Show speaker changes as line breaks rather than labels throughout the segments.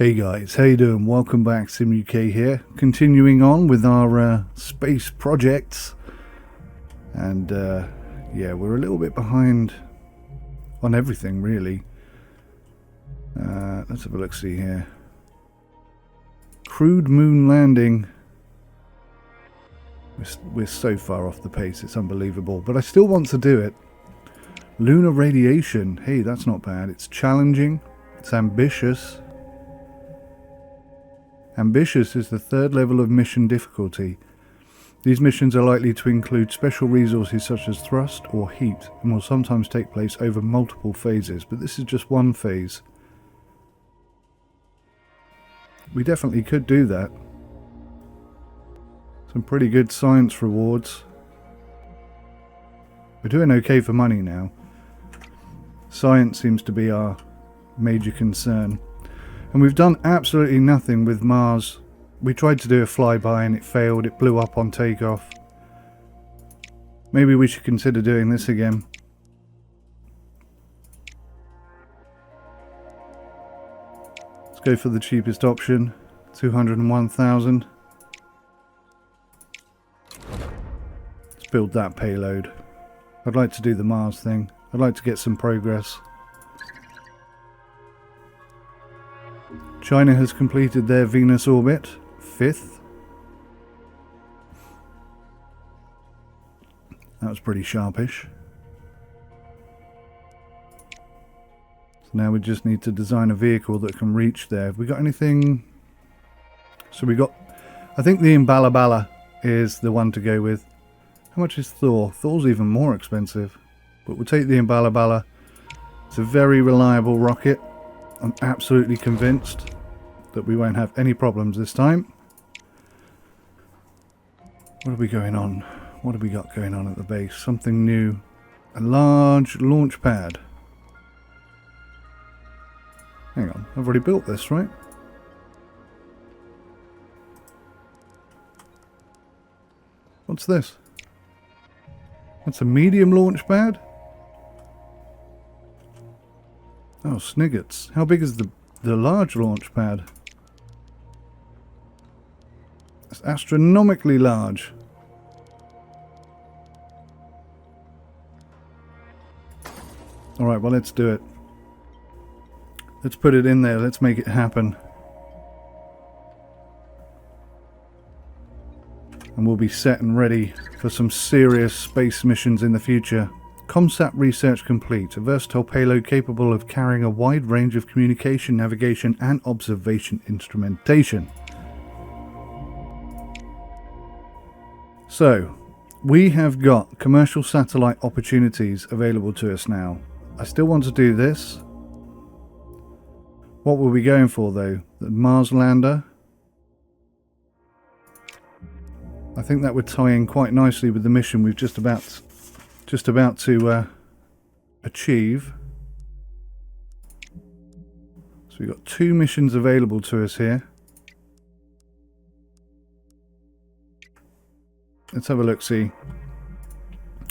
Hey guys, how you doing? Welcome back, SimUK here. Continuing on with our space projects. And yeah, we're a little bit behind on everything really. Let's have a look, see here. Crewed moon landing. We're so far off the pace, it's unbelievable. But I still want to do it. Lunar radiation. Hey, that's not bad. It's challenging. It's ambitious. Ambitious is the third level of mission difficulty. These missions are likely to include special resources such as thrust or heat and will sometimes take place over multiple phases, but this is just one phase. We definitely could do that. Some pretty good science rewards. We're doing okay for money now. Science seems to be our major concern. And we've done absolutely nothing with Mars. We tried to do a flyby and it failed. It blew up on takeoff. Maybe we should consider doing this again. Let's go for the cheapest option. 201,000. Let's build that payload. I'd like to do the Mars thing. I'd like to get some progress. China has completed their Venus orbit, 5th. That was pretty sharpish. So now we just need to design a vehicle that can reach there. Have we got anything? So we got, I think the Imbalabala is the one to go with. How much is Thor? Thor's even more expensive. But we'll take the Imbalabala. It's a very reliable rocket. I'm absolutely convinced that we won't have any problems this time. What are we going on? What have we got going on at the base? Something new. A large launch pad. Hang on, I've already built this, right? What's this? That's a medium launch pad? Oh, sniggerts. How big is the large launch pad? It's astronomically large. Alright, well, let's do it. Let's put it in there. Let's make it happen. And we'll be set and ready for some serious space missions in the future. ComSat research complete. A versatile payload capable of carrying a wide range of communication, navigation, and observation instrumentation. So, we have got commercial satellite opportunities available to us now. I still want to do this. What were we going for though? The Mars lander? I think that would tie in quite nicely with the mission we've just about to achieve. So we've got 2 missions available to us here. Let's have a look, see.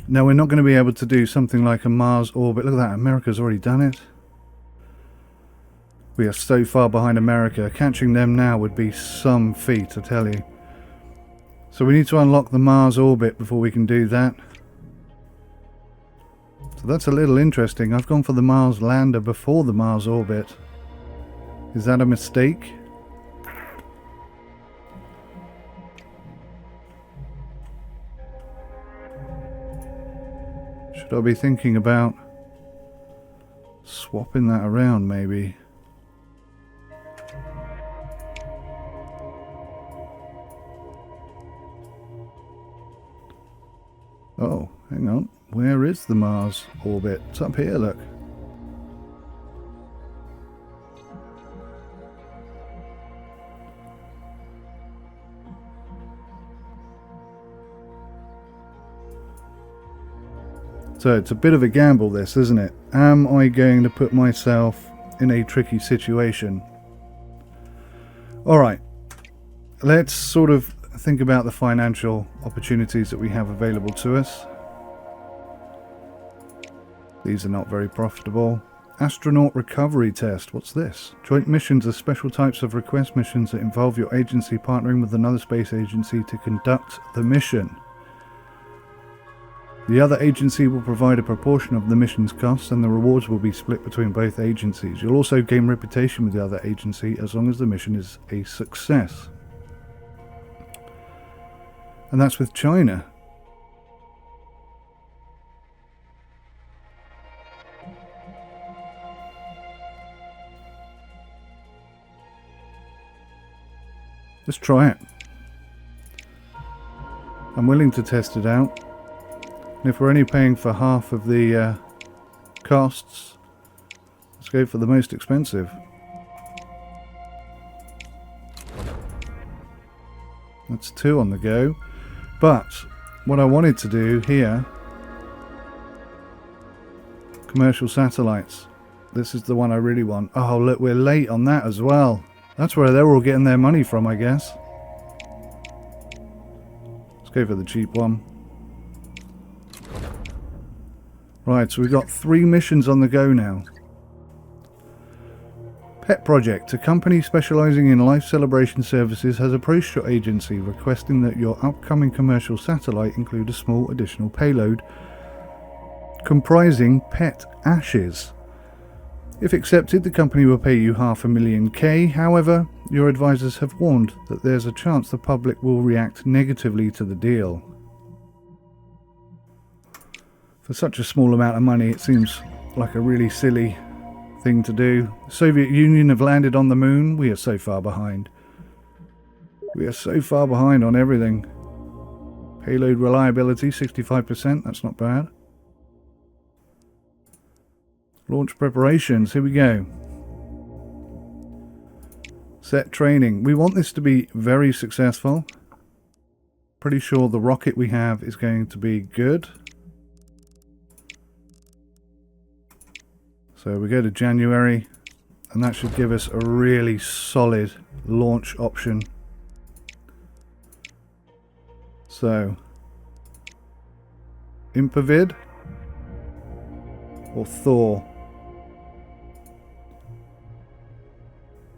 Now we're not going to be able to do something like a Mars orbit. Look at that, America's already done it. We are so far behind America. Catching them now would be some feat, I tell you. So we need to unlock the Mars orbit before we can do that. So that's a little interesting. I've gone for the Mars lander before the Mars orbit. Is that a mistake? Should I be thinking about swapping that around maybe? Oh, hang on. Where is the Mars orbit? It's up here, look. So it's a bit of a gamble this, isn't it? Am I going to put myself in a tricky situation? Alright. Let's sort of think about the financial opportunities that we have available to us. These are not very profitable. Astronaut recovery test. What's this? Joint missions are special types of request missions that involve your agency partnering with another space agency to conduct the mission. The other agency will provide a proportion of the mission's costs, and the rewards will be split between both agencies. You'll also gain reputation with the other agency as long as the mission is a success. And that's with China. Let's try it. I'm willing to test it out. And if we're only paying for half of the costs, let's go for the most expensive. That's 2 on the go. But what I wanted to do here, commercial satellites. This is the one I really want. Oh look, we're late on that as well. That's where they're all getting their money from, I guess. Let's go for the cheap one. Right, so we've got 3 missions on the go now. Pet Project, a company specializing in life celebration services, has approached your agency requesting that your upcoming commercial satellite include a small additional payload comprising pet ashes. If accepted, the company will pay you $500,000. However, your advisors have warned that there's a chance the public will react negatively to the deal. For such a small amount of money, it seems like a really silly thing to do. The Soviet Union have landed on the moon. We are so far behind. We are so far behind on everything. Payload reliability, 65%. That's not bad. Launch preparations. Here we go. Set training. We want this to be very successful. Pretty sure the rocket we have is going to be good. So we go to January, and that should give us a really solid launch option. So, Impavid or Thor?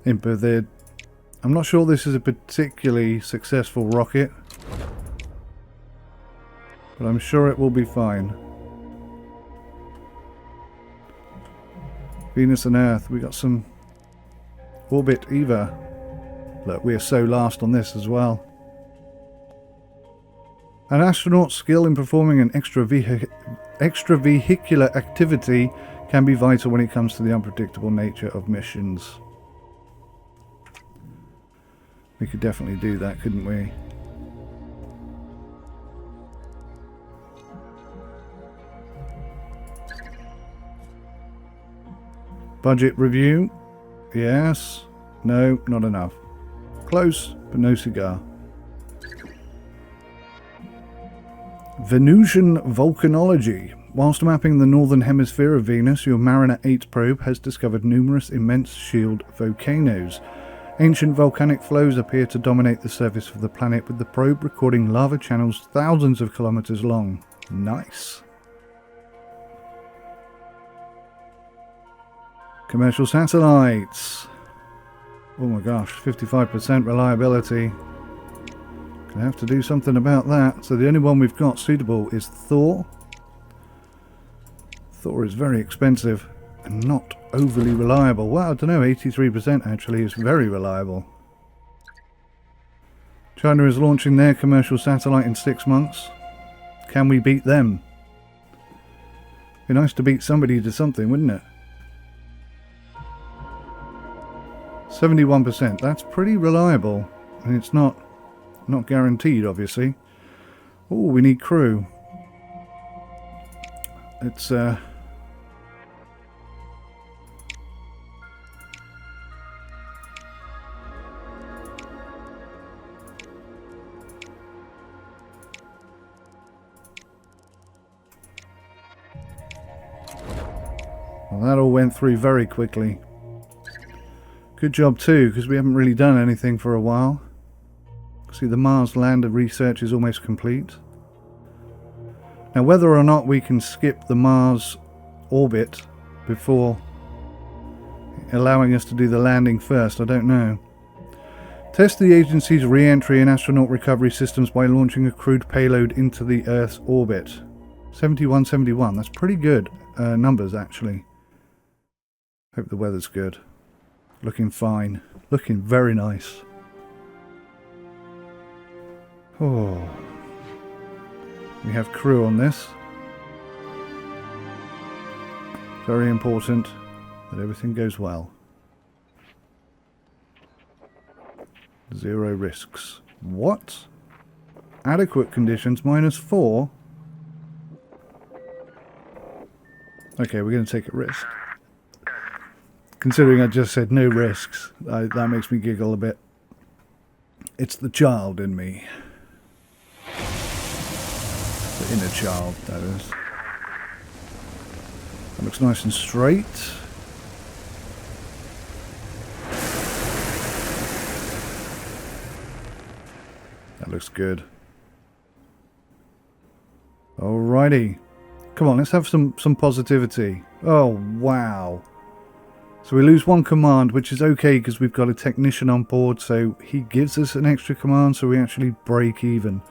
Impavid. I'm not sure this is a particularly successful rocket, but I'm sure it will be fine. Venus and Earth, we got some Orbit Eva. Look, we are so last on this as well. An astronaut's skill in performing an extravehicular activity can be vital when it comes to the unpredictable nature of missions. We could definitely do that, couldn't we? Budget review. Yes. No, not enough. Close, but no cigar. Venusian volcanology. Whilst mapping the northern hemisphere of Venus, your Mariner 8 probe has discovered numerous immense shield volcanoes. Ancient volcanic flows appear to dominate the surface of the planet, with the probe recording lava channels thousands of kilometers long. Nice. Commercial satellites. Oh my gosh, 55% reliability. Gonna have to do something about that. So the only one we've got suitable is Thor. Thor is very expensive and not overly reliable. Well, I don't know, 83% actually is very reliable. China is launching their commercial satellite in 6 months. Can we beat them? Be nice to beat somebody to something, wouldn't it? 71%. That's pretty reliable, and it's not guaranteed, obviously. Oh, we need crew. It's well, that all went through very quickly. Good job too, because we haven't really done anything for a while. See, the Mars lander research is almost complete. Now, whether or not we can skip the Mars orbit before allowing us to do the landing first? I don't know. Test the agency's re-entry and astronaut recovery systems by launching a crewed payload into the Earth's orbit. 7171. That's pretty good numbers, actually. Hope the weather's good. Looking fine. Looking very nice. Oh. We have crew on this. Very important that everything goes well. 0 risks. What? Adequate conditions, -4? Okay, we're going to take a risk. Considering I just said no risks, that makes me giggle a bit. It's the child in me. The inner child, that is. That looks nice and straight. That looks good. Alrighty. Come on, let's have some positivity. Oh, wow. So we lose one command, which is okay because we've got a technician on board, so he gives us an extra command, so we actually break even.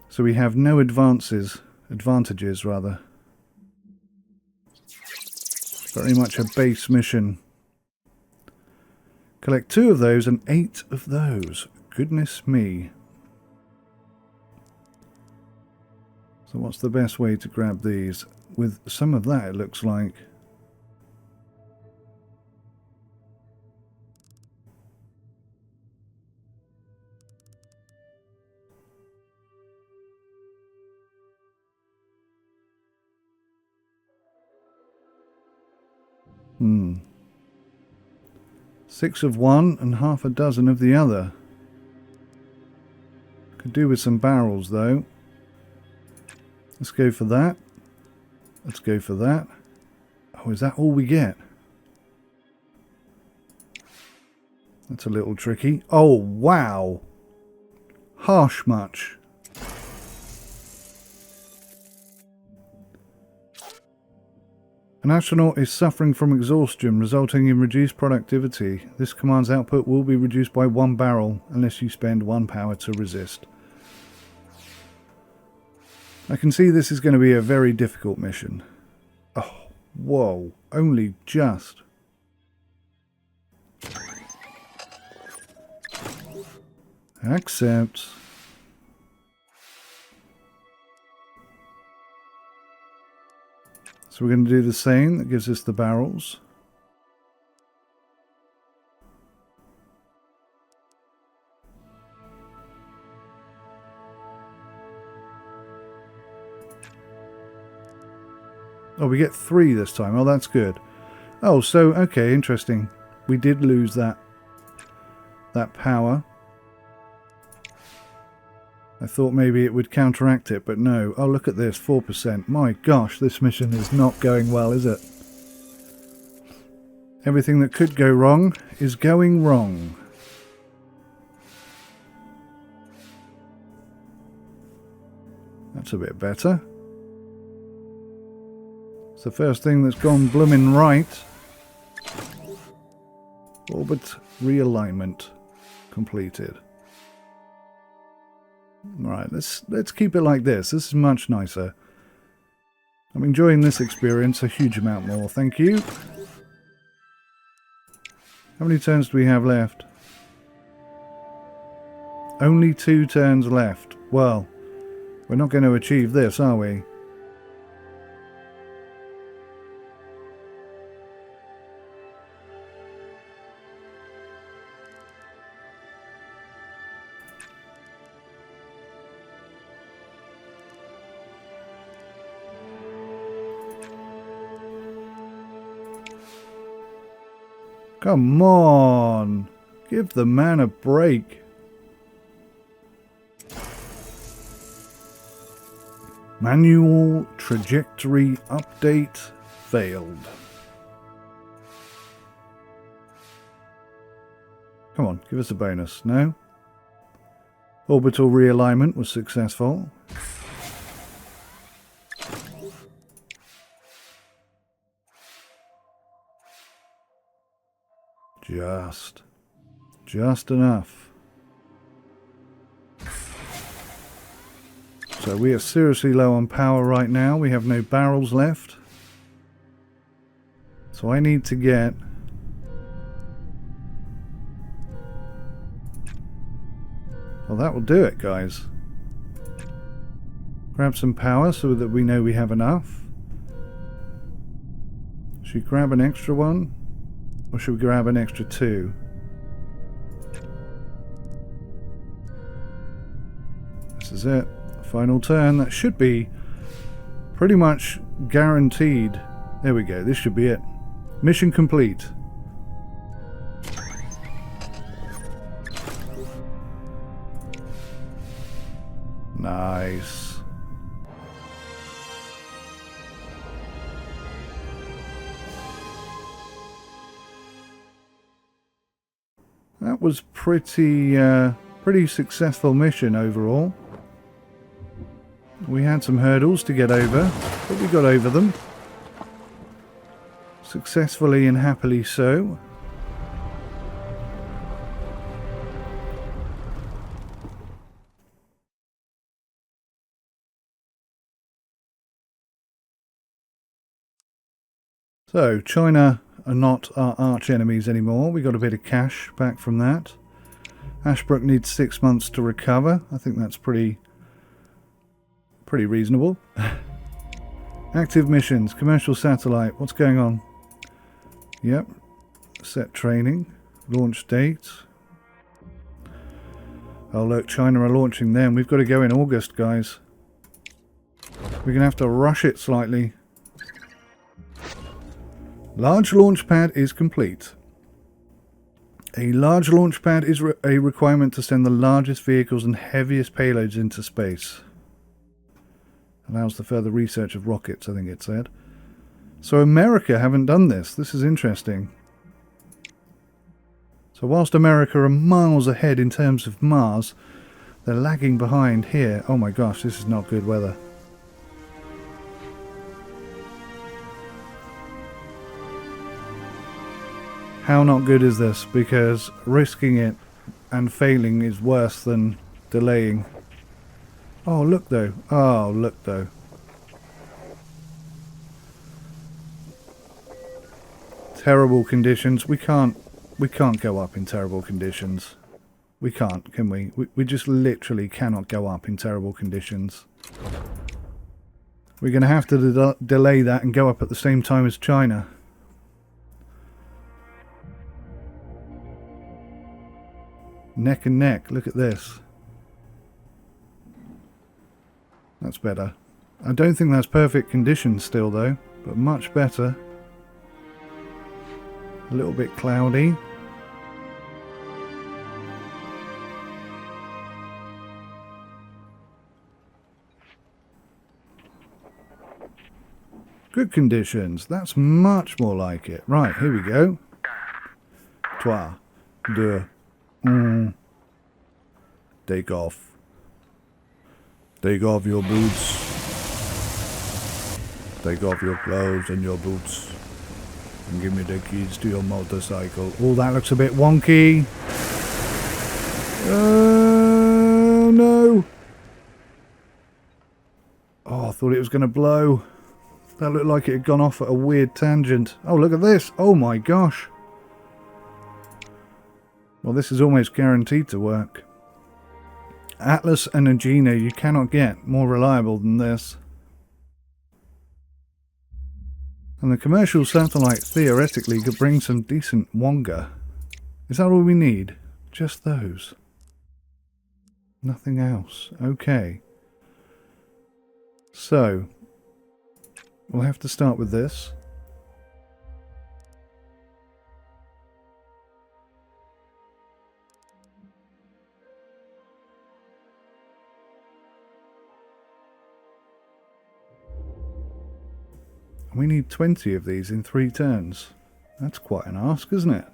So we have no advantages rather. Very much a base mission. Collect 2 of those and 8 of those. Goodness me. So what's the best way to grab these? With some of that, it looks like. Hmm. 6 of one and half a dozen of the other. Could do with some barrels though. Let's go for that. Let's go for that. Oh, is that all we get? That's a little tricky. Oh, wow. Harsh much. An astronaut is suffering from exhaustion, resulting in reduced productivity. This command's output will be reduced by 1 barrel unless you spend 1 power to resist. I can see this is going to be a very difficult mission. Oh, whoa, only just. Accept. So we're going to do the same. That gives us the barrels. Oh, we get 3 this time. Oh, that's good. Oh, so, okay, interesting. We did lose that power. I thought maybe it would counteract it, but no. Oh, look at this, 4%. My gosh, this mission is not going well, is it? Everything that could go wrong is going wrong. That's a bit better. It's the first thing that's gone bloomin' right. Orbit realignment completed. Alright, let's keep it like this. This is much nicer. I'm enjoying this experience a huge amount more. Thank you. How many turns do we have left? Only 2 turns left. Well, we're not going to achieve this, are we? Come on! Give the man a break. Manual trajectory update failed. Come on, give us a bonus. No? Orbital realignment was successful. Just enough. So we are seriously low on power right now. We have no barrels left. So I need to get... Well, that will do it, guys. Grab some power so that we know we have enough. Should we grab an extra one? Or should we grab an extra two? This is it. Final turn. That should be pretty much guaranteed. There we go. This should be it. Mission complete. Nice. That was pretty successful mission overall. We had some hurdles to get over, but we got over them. Successfully and happily so. So, China are not our arch enemies anymore. We got a bit of cash back from that. Ashbrook needs 6 months to recover. I think that's pretty reasonable. Active missions, commercial satellite. What's going on? Yep. Set training. Launch date. Oh look, China are launching them. We've got to go in August, guys. We're going to have to rush it slightly. Large launch pad is complete. A large launch pad is a requirement to send the largest vehicles and heaviest payloads into space. Allows the further research of rockets, I think it said. So America haven't done this. This is interesting. So whilst America are miles ahead in terms of Mars, they're lagging behind here. Oh my gosh, this is not good weather. How not good is this? Because risking it and failing is worse than delaying. Oh look though. Oh look though. Terrible conditions. We can't go up in terrible conditions. We can't, can we? We just literally cannot go up in terrible conditions. We're going to have to delay that and go up at the same time as China. Neck and neck. Look at this. That's better. I don't think that's perfect conditions still though, but much better. A little bit cloudy. Good conditions. That's much more like it. Right, here we go. 3, 2, 1. Take off. Take off your boots. Take off your clothes and your boots. And give me the keys to your motorcycle. Oh, that looks a bit wonky. Oh, no. Oh, I thought it was going to blow. That looked like it had gone off at a weird tangent. Oh, look at this. Oh, my gosh. Well, this is almost guaranteed to work. Atlas and Agena, you cannot get more reliable than this. And the commercial satellite theoretically could bring some decent Wonga. Is that all we need? Just those? Nothing else. Okay. So, we'll have to start with this. We need 20 of these in 3 turns. That's quite an ask, isn't it?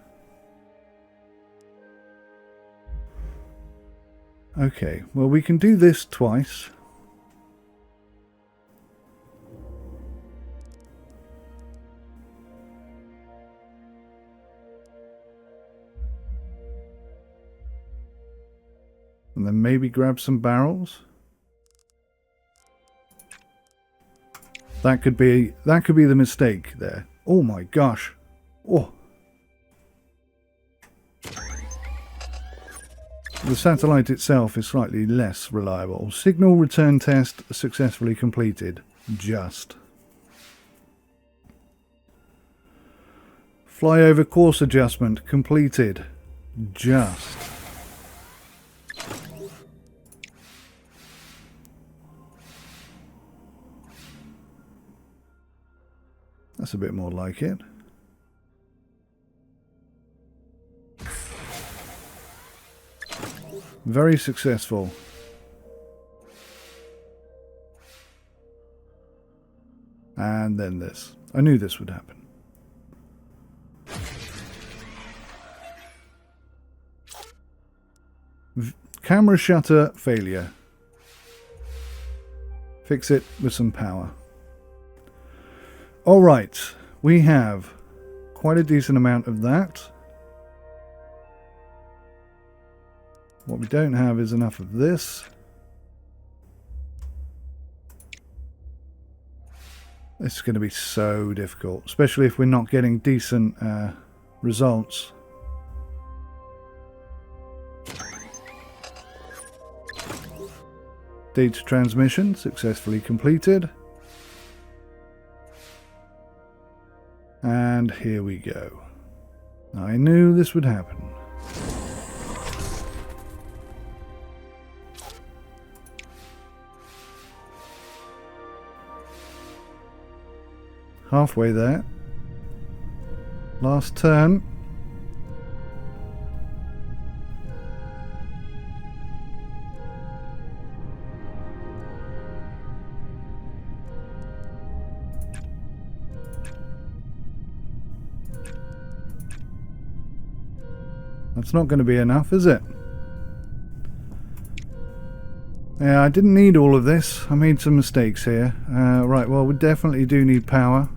Okay, well we can do this twice. and then maybe grab some barrels. That could be the mistake there. Oh my gosh. Oh. The satellite itself is slightly less reliable. Signal return test successfully completed. Just. Flyover course adjustment completed. Just. That's a bit more like it. Very successful. And then this. I knew this would happen. Camera shutter failure. Fix it with some power. Alright, we have quite a decent amount of that. What we don't have is enough of this. This is going to be so difficult, especially if we're not getting decent results. Data transmission successfully completed. And here we go. I knew this would happen. Halfway there. Last turn. That's not going to be enough, is it? Yeah, I didn't need all of this. I made some mistakes here. Right, well, we definitely do need power.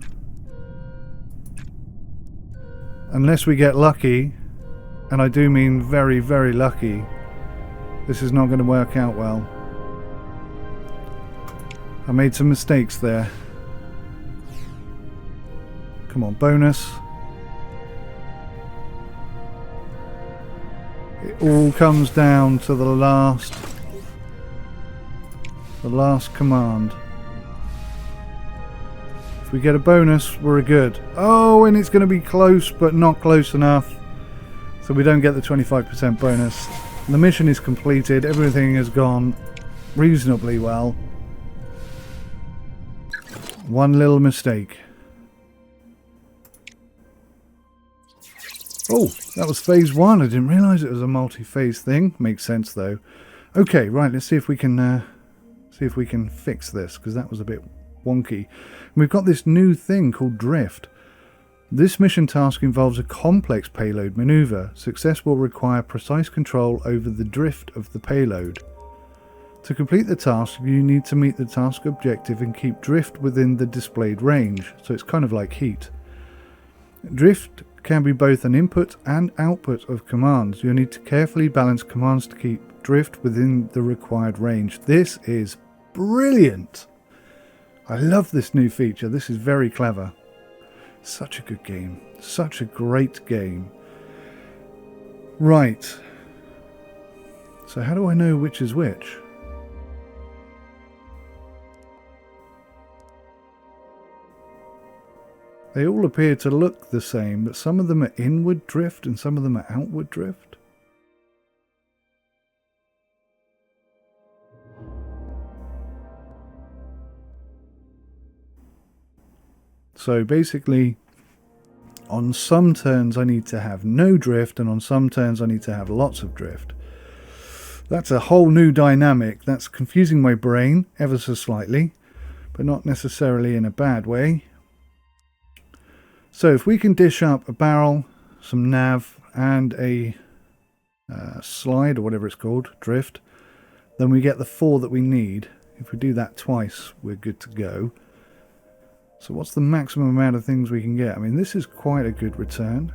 Unless we get lucky, and I do mean very, very lucky, this is not going to work out well. I made some mistakes there. Come on, bonus. It all comes down to the last command. If we get a bonus, we're good. Oh, and it's going to be close, but not close enough. So we don't get the 25% bonus. The mission is completed. Everything has gone reasonably well. One little mistake. Oh, that was phase 1. I didn't realise it was a multi-phase thing. Makes sense though. Okay, right. Let's see if we can fix this, because that was a bit wonky. And we've got this new thing called drift. This mission task involves a complex payload maneuver. Success will require precise control over the drift of the payload. To complete the task, you need to meet the task objective and keep drift within the displayed range. So it's kind of like heat. Drift can be both an input and output of commands. You'll need to carefully balance commands to keep drift within the required range. This is brilliant. I love this new feature. This is very clever. Such a good game. Such a great game. Right. So how do I know which is which? They all appear to look the same, but some of them are inward drift and some of them are outward drift. So basically, on some turns I need to have no drift, and on some turns I need to have lots of drift. That's a whole new dynamic. That's confusing my brain ever so slightly, but not necessarily in a bad way. So if we can dish up a barrel, some nav, and a slide, or whatever it's called, drift, then we get the 4 that we need. If we do that twice, we're good to go. So what's the maximum amount of things we can get? I mean, this is quite a good return.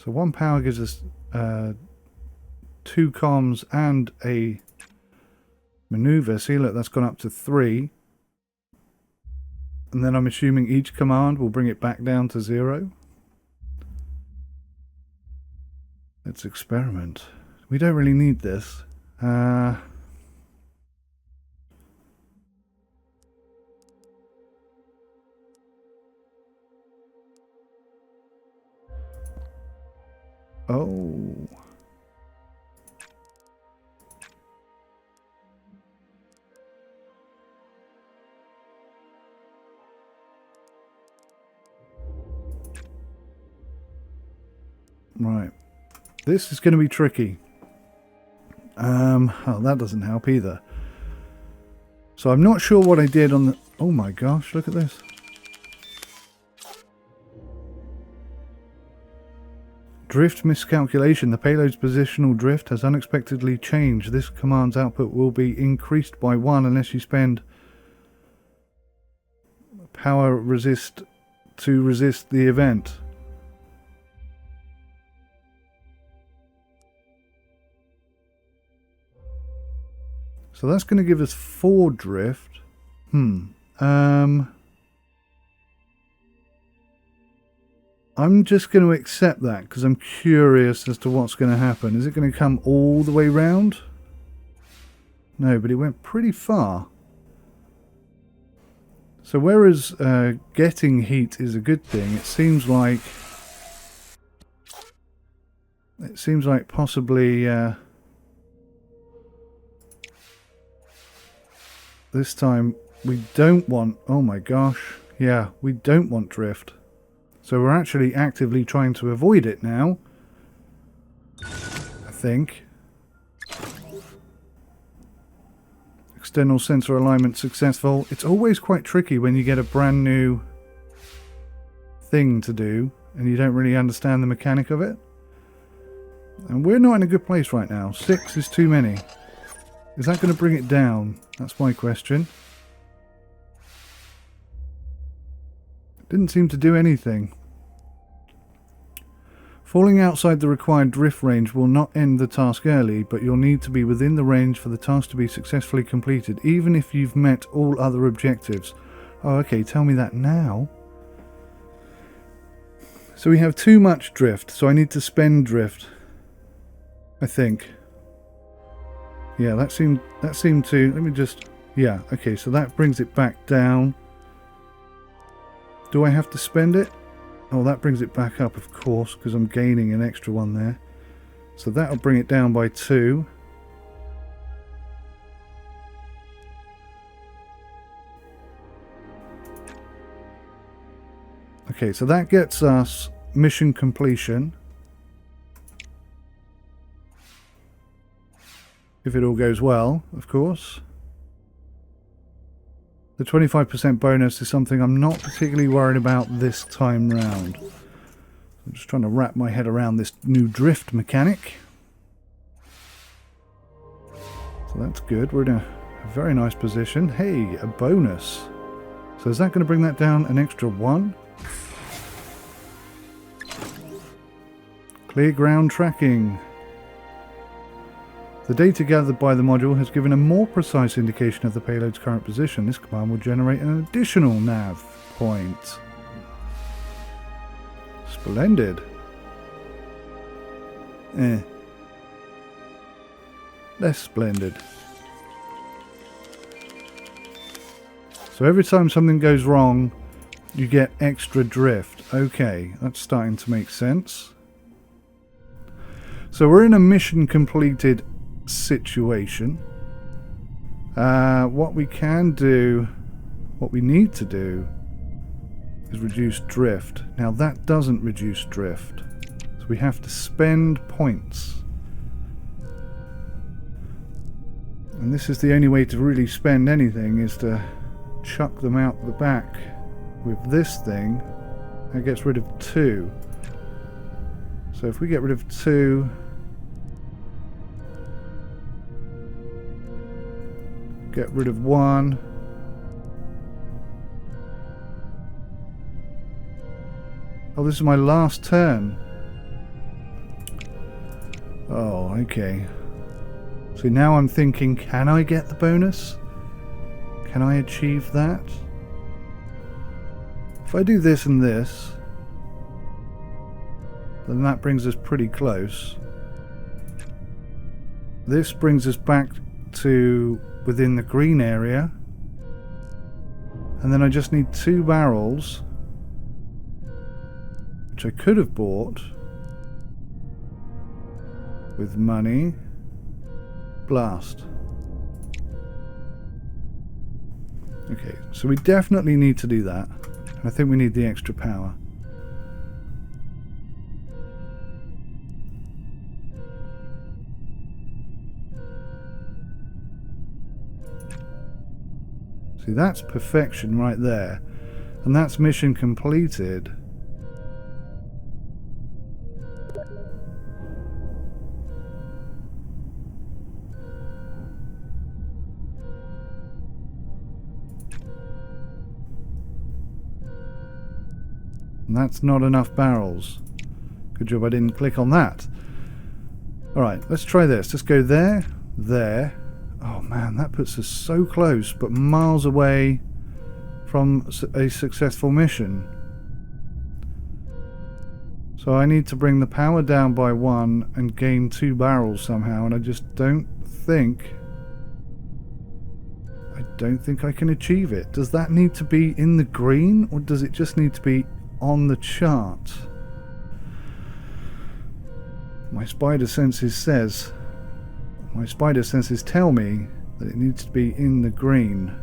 So 1 power gives us 2 comms and a maneuver. See, look, that's gone up to 3. And then I'm assuming each command will bring it back down to 0. Let's experiment. We don't really need this. Oh. Right. This is going to be tricky. Oh, that doesn't help either. So I'm not sure what I did on the... Oh my gosh, look at this. Drift miscalculation. The payload's positional drift has unexpectedly changed. This command's output will be increased by 1 unless you spend power resist to resist the event. So that's going to give us 4 drift. I'm just going to accept that because I'm curious as to what's going to happen. Is it going to come all the way round? No, but it went pretty far. So whereas getting heat is a good thing, it seems like possibly this time we don't want... Oh my gosh. Yeah, we don't want drift. So we're actually actively trying to avoid it now. I think. External sensor alignment successful. It's always quite tricky when you get a brand new thing to do and you don't really understand the mechanic of it. And we're not in a good place right now. 6 is too many. Is that going to bring it down? That's my question. Didn't seem to do anything. Falling outside the required drift range will not end the task early, but you'll need to be within the range for the task to be successfully completed, even if you've met all other objectives. Oh, okay, tell me that now. So we have too much drift, so I need to spend drift. I think. Yeah, that seemed to... Let me just... Yeah, okay, so that brings it back down. Do I have to spend it? Oh, that brings it back up, of course, because I'm gaining an extra one there. So that'll bring it down by 2. Okay, so that gets us mission completion. If it all goes well, of course. The 25% bonus is something I'm not particularly worried about this time round. I'm just trying to wrap my head around this new drift mechanic. So that's good. We're in a very nice position. Hey, a bonus. So is that going to bring that down an extra 1? Clear ground tracking. The data gathered by the module has given a more precise indication of the payload's current position. This command will generate an additional nav point. Splendid. Less splendid. So every time something goes wrong, you get extra drift. Okay, that's starting to make sense. So we're in a mission completed situation. What we need to do is reduce drift. Now that doesn't reduce drift, so we have to spend points, and this is the only way to really spend anything, is to chuck them out the back. With this thing, that gets rid of 2. So if we get rid of 2, get rid of 1. Oh, this is my last turn. Oh, okay. So now I'm thinking, can I get the bonus? Can I achieve that? If I do this and this, then that brings us pretty close. This brings us back to within the green area. And then I just need 2 barrels, which I could have bought with money. Blast. Okay, so we definitely need to do that. And I think we need the extra power. See, that's perfection right there. And that's mission completed. And that's not enough barrels. Good job I didn't click on that. Alright, let's try this. Let's go there, there. Oh man, that puts us so close, but miles away from a successful mission. So I need to bring the power down by 1 and gain 2 barrels somehow, and I just don't think I can achieve it. Does that need to be in the green, or does it just need to be on the chart? My spider senses tell me that it needs to be in the green.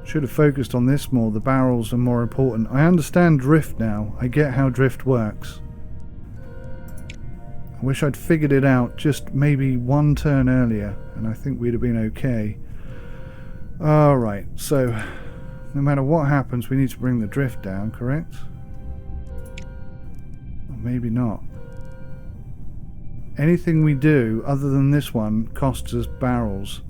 Should have focused on this more. The barrels are more important. I understand drift now. I get how drift works. I wish I'd figured it out just maybe 1 turn earlier, and I think we'd have been okay. Alright, so no matter what happens, we need to bring the drift down, correct? Or maybe not. Anything we do other than this one costs us barrels.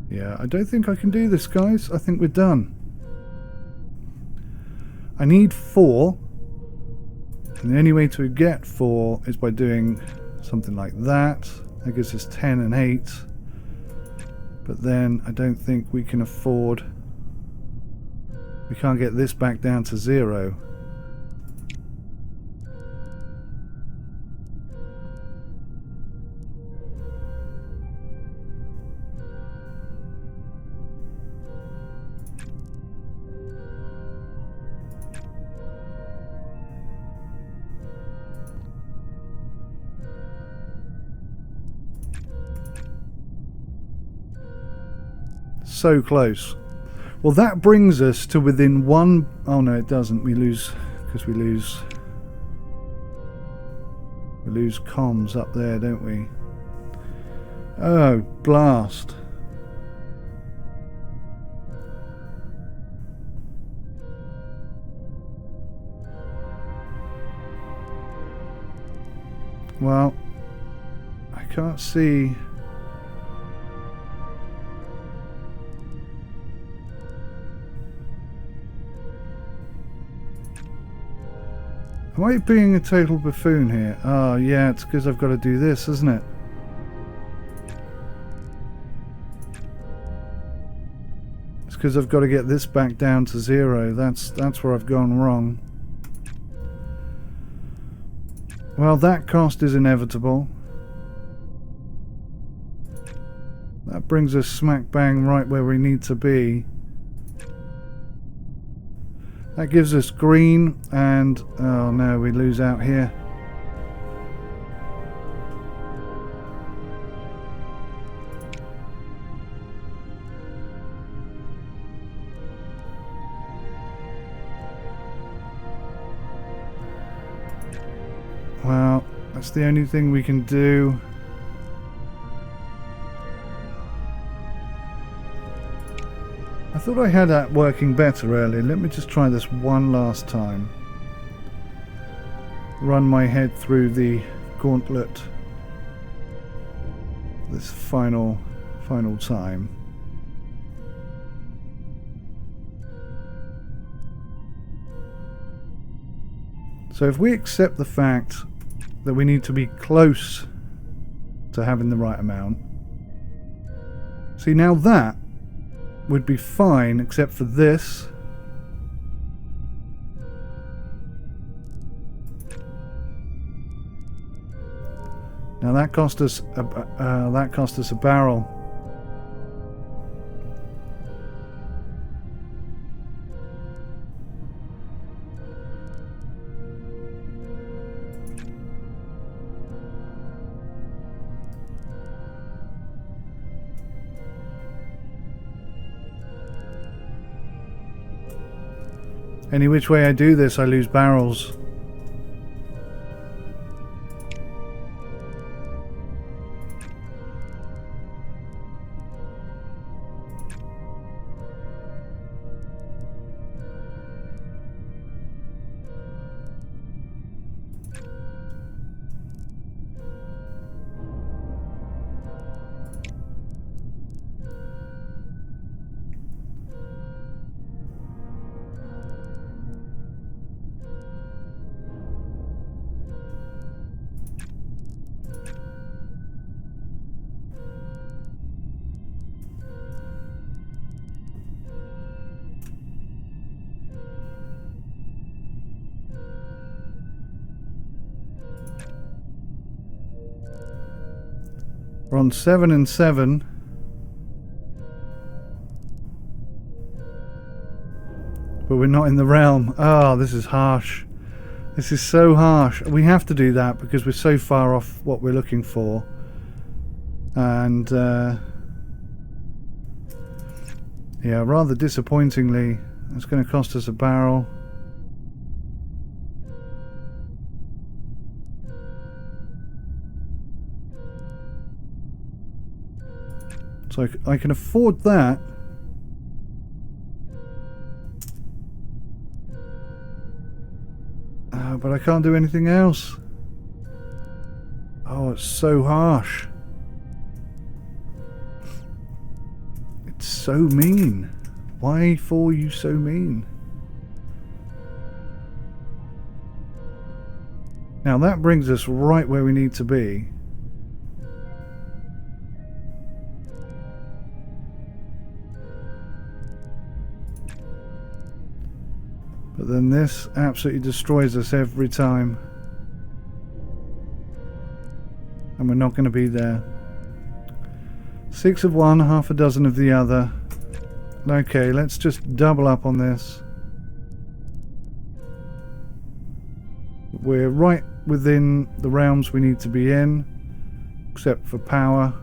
Yeah, I don't think I can do this, guys. I think we're done. I need 4. And the only way to get 4 is by doing something like that. That gives us 10 and 8. But then I don't think we can afford... We can't get this back down to 0. So close. Well, that brings us to within 1... Oh no, it doesn't. We lose, because we lose comms up there, don't we? Oh, blast. Well, I can't see... Am I being a total buffoon here? Oh yeah, it's because I've got to do this, isn't it? It's because I've got to get this back down to 0. That's where I've gone wrong. Well, that cost is inevitable. That brings us smack bang right where we need to be. That gives us green, and oh no, we lose out here. Well, That's the only thing we can do. I thought I had that working better earlier. Let me just try this one last time. Run my head through the gauntlet this final time. So if we accept the fact that we need to be close to having the right amount, see, now that would be fine except for this. Now that cost us a barrel. Any which way I do this, I lose barrels. We're on 7 and 7. But we're not in the realm. Oh, this is harsh. This is so harsh. We have to do that because we're so far off what we're looking for. And yeah, rather disappointingly, it's going to cost us a barrel. So I can afford that. But I can't do anything else. Oh, it's so harsh. It's so mean. Why for you so mean? Now that brings us right where we need to be. But then this absolutely destroys us every time. And we're not going to be there. 6 of one, half a dozen of the other. Okay, let's just double up on this. We're right within the realms we need to be in, except for power.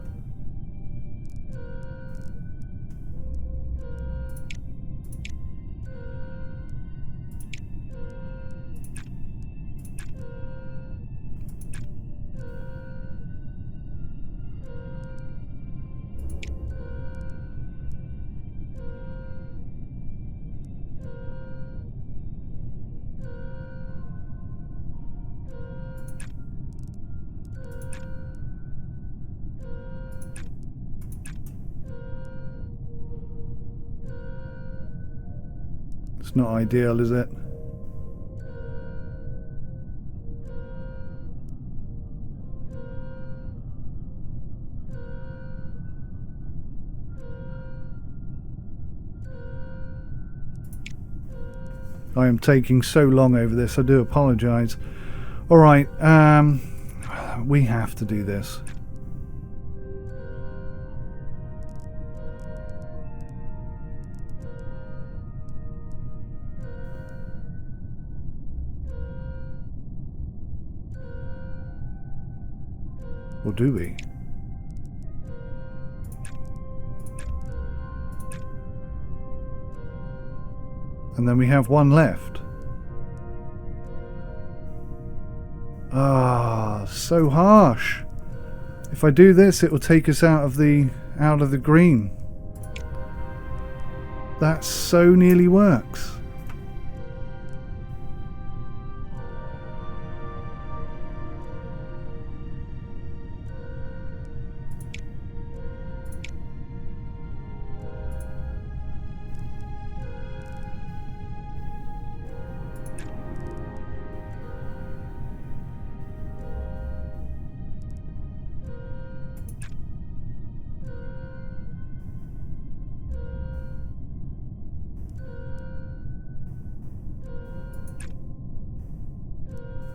It's not ideal, is it? I am taking so long over this, I do apologise. Alright, we have to do this. Or do we? And then we have one left. Ah, so harsh. If I do this, it will take us out of the green. That so nearly works.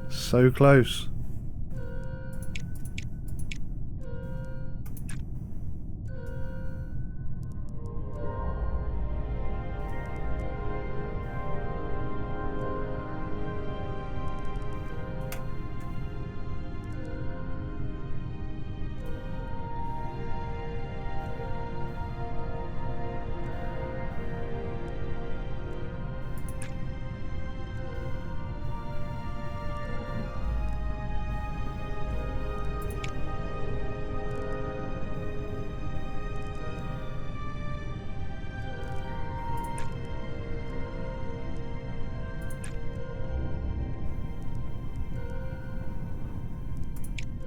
So close.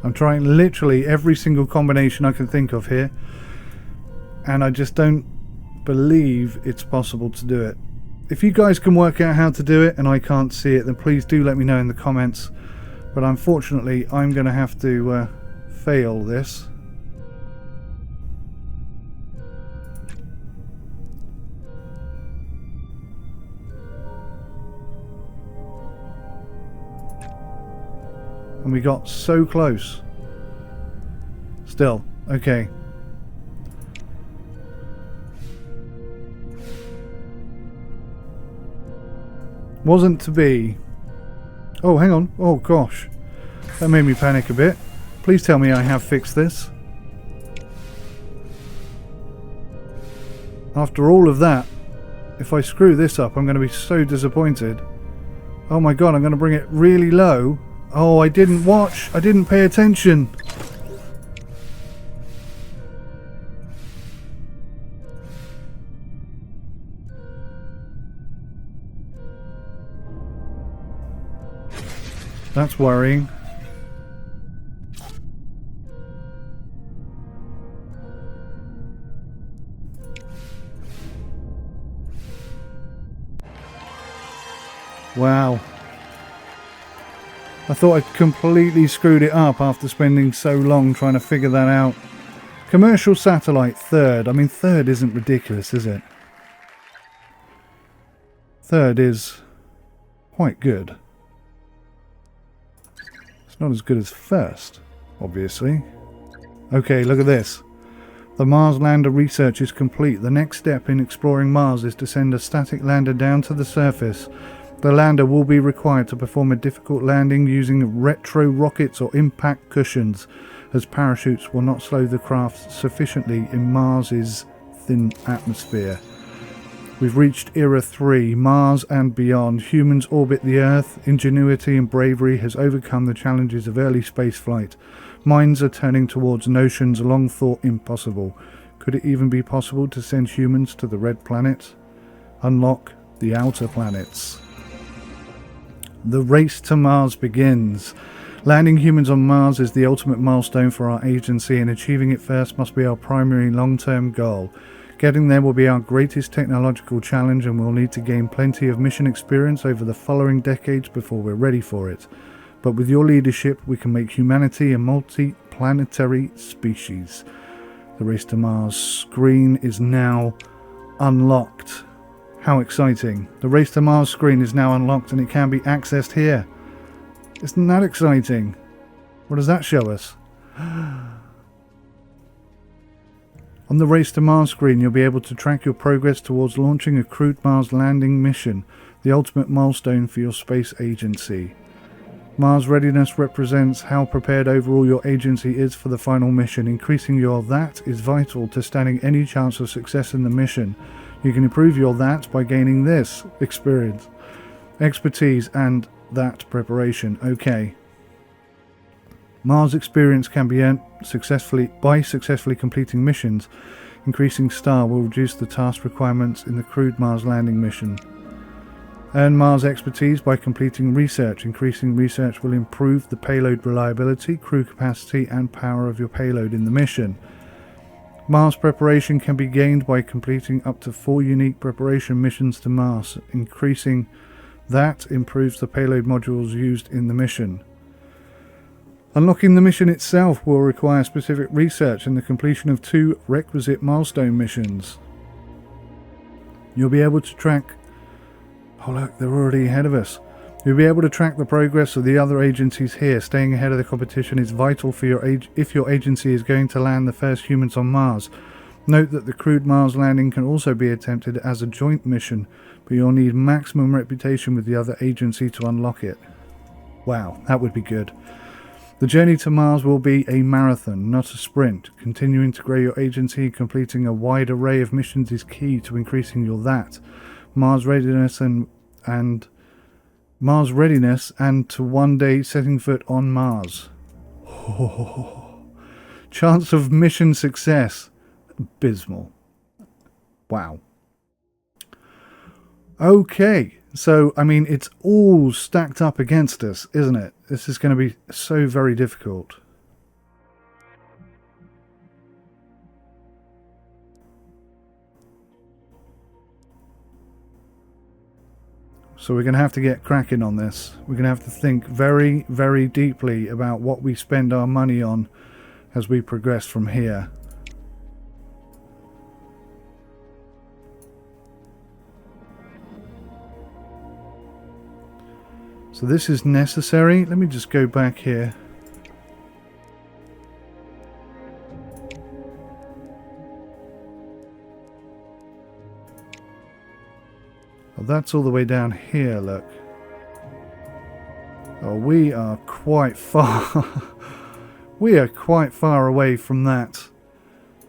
I'm trying literally every single combination I can think of here, and I just don't believe it's possible to do it. If you guys can work out how to do it and I can't see it, then please do let me know in the comments. But unfortunately, I'm going to have to fail this. And we got so close. Still, okay. Wasn't to be. Oh, hang on. Oh, gosh. That made me panic a bit. Please tell me I have fixed this. After all of that, if I screw this up, I'm going to be so disappointed. Oh my god, I'm going to bring it really low. Oh, I didn't watch. I didn't pay attention. That's worrying. Wow. I thought I'd completely screwed it up after spending so long trying to figure that out. Commercial satellite, third. I mean, third isn't ridiculous, is it? Third is quite good. It's not as good as first, obviously. Okay, look at this. The Mars lander research is complete. The next step in exploring Mars is to send a static lander down to the surface. The lander will be required to perform a difficult landing using retro rockets or impact cushions, as parachutes will not slow the craft sufficiently in Mars's thin atmosphere. We've reached Era 3, Mars and beyond. Humans orbit the Earth. Ingenuity and bravery has overcome the challenges of early spaceflight. Minds are turning towards notions long thought impossible. Could it even be possible to send humans to the Red Planet? Unlock the outer planets. The race to Mars begins. Landing humans on Mars is the ultimate milestone for our agency, and achieving it first must be our primary long-term goal. Getting there will be our greatest technological challenge, and we'll need to gain plenty of mission experience over the following decades before we're ready for it. But with your leadership, we can make humanity a multi-planetary species. The Race to Mars screen is now unlocked. How exciting. The Race to Mars screen is now unlocked and it can be accessed here. Isn't that exciting? What does that show us? On the Race to Mars screen, you'll be able to track your progress towards launching a crewed Mars landing mission, the ultimate milestone for your space agency. Mars readiness represents how prepared overall your agency is for the final mission. Increasing your that is vital to standing any chance of success in the mission. You can improve your that by gaining this experience, expertise, and that preparation. Okay. Mars experience can be earned by successfully completing missions. Increasing star will reduce the task requirements in the crewed Mars landing mission. Earn Mars expertise by completing research. Increasing research will improve the payload reliability, crew capacity and power of your payload in the mission. Mars preparation can be gained by completing up to 4 unique preparation missions to Mars. Increasing that improves the payload modules used in the mission. Unlocking the mission itself will require specific research and the completion of 2 requisite milestone missions. You'll be able to track... Oh look, they're already ahead of us. You'll be able to track the progress of the other agencies here. Staying ahead of the competition is vital for if your agency is going to land the first humans on Mars. Note that the crewed Mars landing can also be attempted as a joint mission, but you'll need maximum reputation with the other agency to unlock it. Wow, that would be good. The journey to Mars will be a marathon, not a sprint. Continuing to grow your agency and completing a wide array of missions is key to increasing your Mars readiness and to one day setting foot on Mars. Oh, chance of mission success abysmal. Wow. Okay, so I mean it's all stacked up against us, isn't it? This is going to be so very difficult. So we're going to have to get cracking on this. We're going to have to think very, very deeply about what we spend our money on as we progress from here. So this is necessary. Let me just go back here. Oh, that's all the way down here, look. Oh, we are quite far. We are quite far away from that.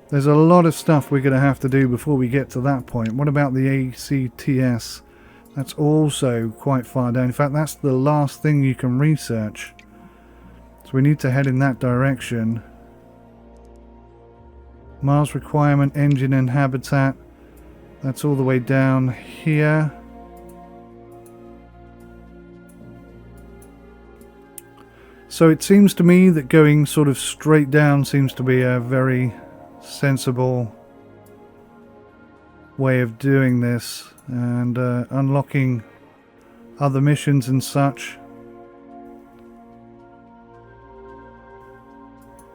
There's a lot of stuff we're going to have to do before we get to that point. What about the ACTS? That's also quite far down. In fact, that's the last thing you can research. So we need to head in that direction. Mars requirement, engine and habitat. That's all the way down here. So it seems to me that going sort of straight down seems to be a very sensible way of doing this. And unlocking other missions and such.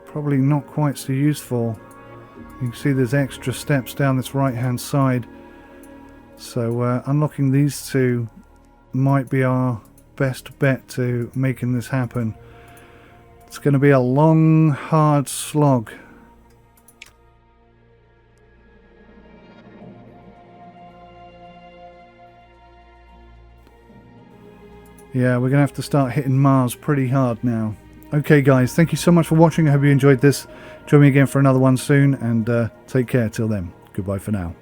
Probably not quite so useful. You can see there's extra steps down this right hand side. So unlocking these 2 might be our best bet to making this happen. It's going to be a long, hard slog. Yeah, we're going to have to start hitting Mars pretty hard now. Okay guys, thank you so much for watching. I hope you enjoyed this. Join me again for another one soon, and take care till then. Goodbye for now.